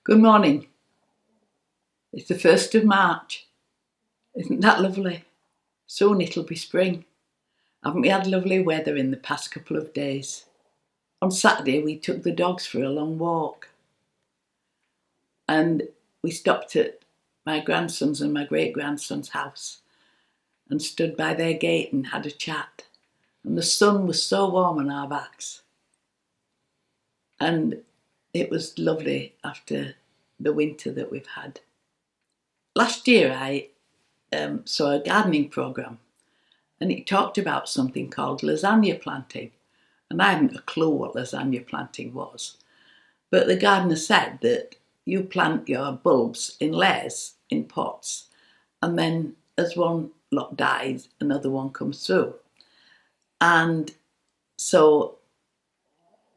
Good morning. It's the 1st of March. Isn't that lovely? Soon it'll be spring. Haven't we had lovely weather in the past couple of days? On Saturday we took the dogs for a long walk and we stopped at my grandson's and my great-grandson's house and stood by their gate and had a chat. And the sun was so warm on our backs. And it was lovely after the winter that we've had. Last year I saw a gardening programme and it talked about something called lasagna planting. And I hadn't a clue what lasagna planting was. But the gardener said that you plant your bulbs in layers, in pots, and then as one lot dies, another one comes through. And so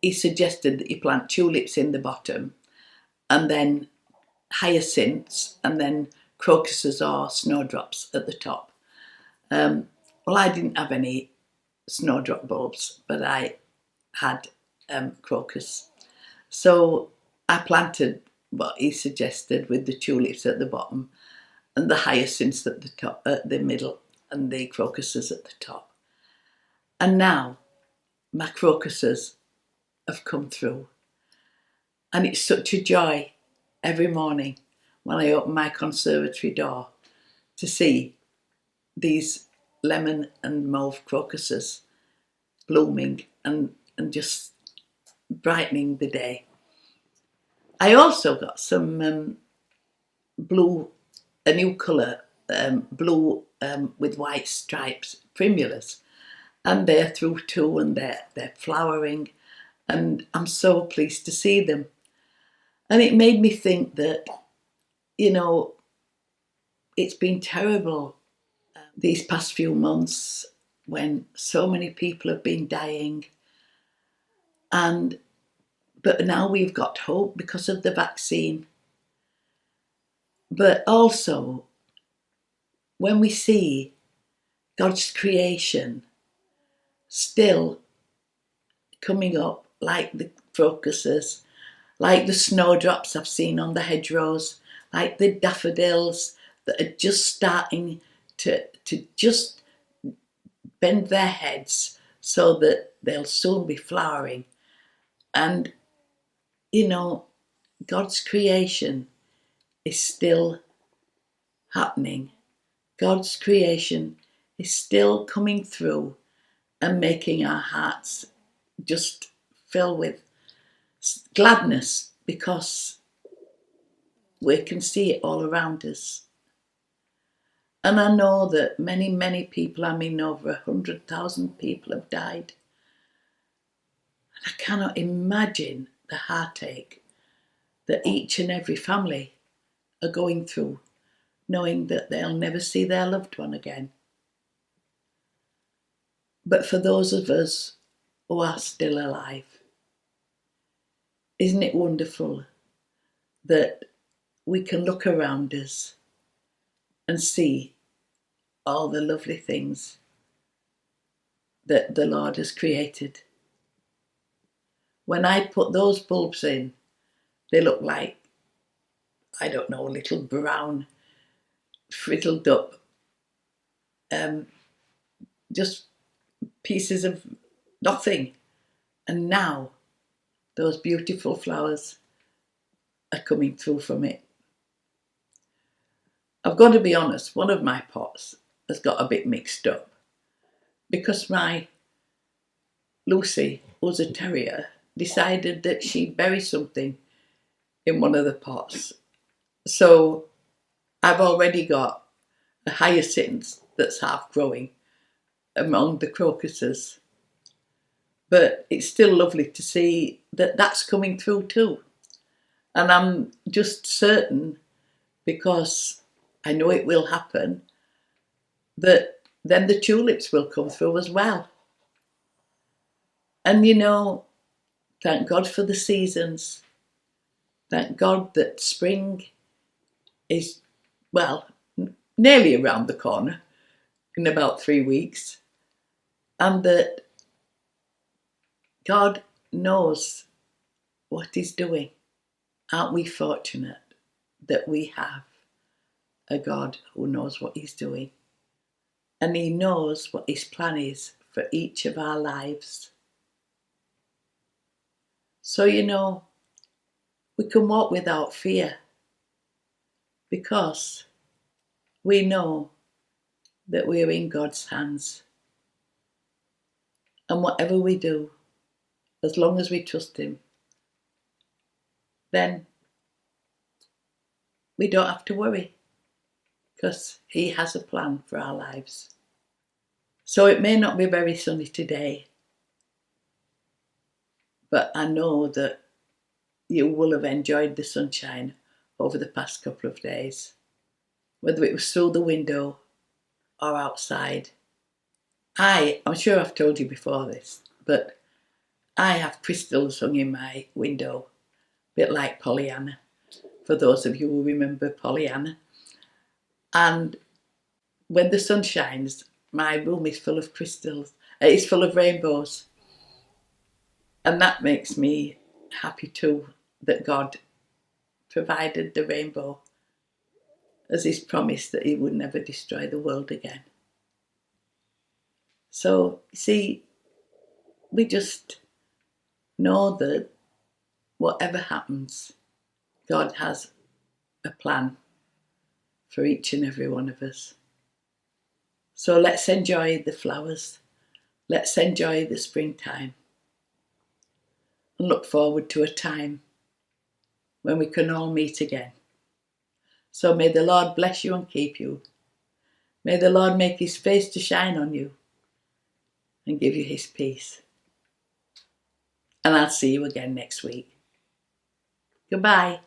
he suggested that you plant tulips in the bottom, and then hyacinths, and then crocuses or snowdrops at the top. Well, I didn't have any snowdrop bulbs, but I had crocus. So I planted what he suggested with the tulips at the bottom and the hyacinths at the top, at the middle, and the crocuses at the top. And now my crocuses have come through. And it's such a joy every morning when I open my conservatory door to see these lemon and mauve crocuses blooming and just brightening the day. I also got some blue, a new colour, blue with white stripes, primulas, and they're through too, and they're flowering, and I'm so pleased to see them. And it made me think that, it's been terrible these past few months when so many people have been dying. But now we've got hope because of the vaccine. But also, when we see God's creation still coming up, like the crocuses, like the snowdrops I've seen on the hedgerows, like the daffodils that are just starting to just bend their heads so that they'll soon be flowering. And, God's creation is still happening. God's creation is still coming through and making our hearts just fill with gladness because we can see it all around us. And I know that many, many people, over 100,000 people have died. And I cannot imagine the heartache that each and every family are going through, knowing that they'll never see their loved one again. But for those of us who are still alive, isn't it wonderful that we can look around us and see all the lovely things that the Lord has created? When I put those bulbs in, they look like, little brown, frizzled up, just pieces of nothing. And now those beautiful flowers are coming through from it. I've got to be honest, one of my pots has got a bit mixed up because my Lucy, who's a terrier, decided that she'd bury something in one of the pots. So I've already got a hyacinth that's half growing among the crocuses. But it's still lovely to see that that's coming through too. And I'm just certain, because I know it will happen, that then the tulips will come through as well. And thank God for the seasons. Thank God that spring is, nearly around the corner in about 3 weeks. And that God knows what He's doing. Aren't we fortunate that we have a God who knows what he's doing? And he knows what his plan is for each of our lives. So, we can walk without fear because we know that we're in God's hands. And whatever we do, as long as we trust him, then we don't have to worry because he has a plan for our lives. So it may not be very sunny today, but I know that you will have enjoyed the sunshine over the past couple of days, whether it was through the window or outside. I'm sure I've told you before this, but I have crystals hung in my window, a bit like Pollyanna, for those of you who remember Pollyanna. And when the sun shines, my room is full of crystals. It's full of rainbows. And that makes me happy too, that God provided the rainbow as his promise that he would never destroy the world again. So, see, we just know that whatever happens, God has a plan for each and every one of us. So let's enjoy the flowers. Let's enjoy the springtime and look forward to a time when we can all meet again. So may the Lord bless you and keep you. May the Lord make his face to shine on you and give you his peace. And I'll see you again next week. Goodbye.